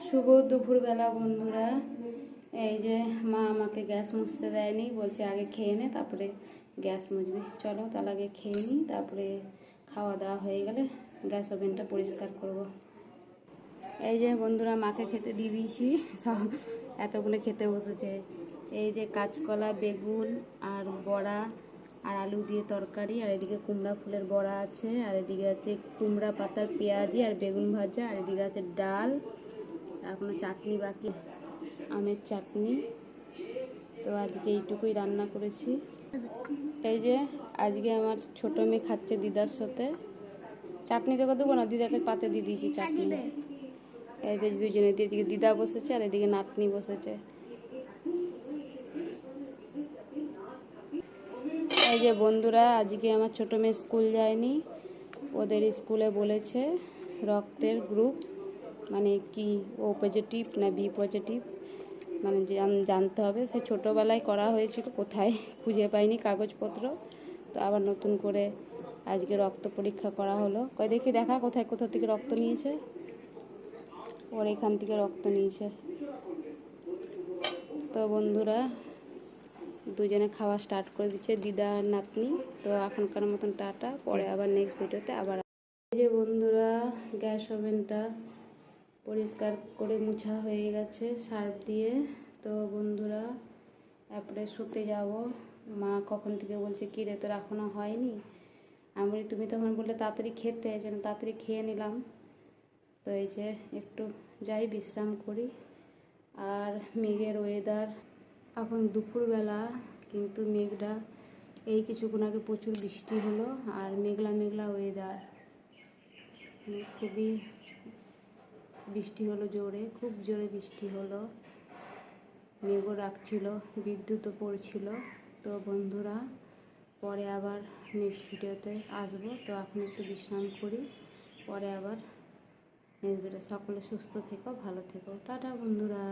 শুভ দুপুরবেলা বন্ধুরা। এই যে মা আমাকে গ্যাস মুছতে দেয়নি, বলছে আগে খেয়ে নে তারপরে গ্যাস মুছবি। চলো তাহলে আগে খেয়ে নিই, তারপরে খাওয়া দাওয়া হয়ে গেলে গ্যাস ওভেনটা পরিষ্কার করব। এই যে বন্ধুরা মাকে খেতে দিয়ে দিয়েছি, সব এতগুলো খেতে বসেছে। এই যে কাঁচকলা, বেগুন আর বড়া আর আলু দিয়ে তরকারি, আর এদিকে কুমড়া ফুলের বড়া আছে, আর এদিকে আছে কুমড়া পাতার পেঁয়াজি আর বেগুন ভাজা, আর এদিকে আছে ডাল, এখনো চাটনি বাকি, আমের চাটনি। তো আজকে এইটুকুই রান্না করেছি। এই যে আজকে আমার ছোটো মেয়ে খাচ্ছে দিদার সাথে। চাটনি তোকে দেবো না, দিদাকে পাতে দিয়ে দিয়েছি চাটনি। এই যে দুজনে, এদিকে দিদা বসেছে আর এদিকে নাতনি বসেছে। এই যে বন্ধুরা, আজকে আমার ছোটো মেয়ে স্কুল যায়নি। ওদের স্কুলে বলেছে রক্তের গ্রুপ মানে কি, ও পজিটিভ না বি পজিটিভ, মানে যে জানতে হবে। সে ছোটোবেলায় করা হয়েছিল, কোথায় খুঁজে পাইনি কাগজপত্র। তো আবার নতুন করে আজকে রক্ত পরীক্ষা করা হলো। কই দেখি, দেখা কোথায় কোথা থেকে রক্ত নিয়েছে। ওর এখান থেকে রক্ত নিয়েছে। তো বন্ধুরা দুজনে খাওয়া স্টার্ট করে দিচ্ছে, দিদা আর নাতনি। তো এখনকার মতন টাটা, পরে আবার নেক্সট ভিডিওতে আবার। এই যে বন্ধুরা, গ্যাস ওভেনটা পরিষ্কার করে মুছা হয়ে গেছে সার্ফ দিয়ে। তো বন্ধুরা তারপরে শুতে যাব। মা কখন থেকে বলছে কী রে তোর এখনও হয়নি। আমি বলি তুমি তখন বললে তাড়াতাড়ি খেতে, এই জন্য তাড়াতাড়ি খেয়ে নিলাম। তো এই যে একটু যাই বিশ্রাম করি। আর মেঘের ওয়েদার, এখন দুপুরবেলা কিন্তু মেঘটা, এই কিছুক্ষণ আগে প্রচুর বৃষ্টি হলো, আর মেঘলা মেঘলা ওয়েদার, খুবই বৃষ্টি হলো জোরে, খুব জোরে বৃষ্টি হলো, মেঘও রাখছিল, বিদ্যুৎও পড়ছিল। তো বন্ধুরা পরে আবার নেক্সট ভিডিওতে আসবো। তো এখন একটু বিশ্রাম করি, পরে আবার নেক্সট ভিডিও। সকলে সুস্থ থেকো, ভালো থেকো, টাটা বন্ধুরা।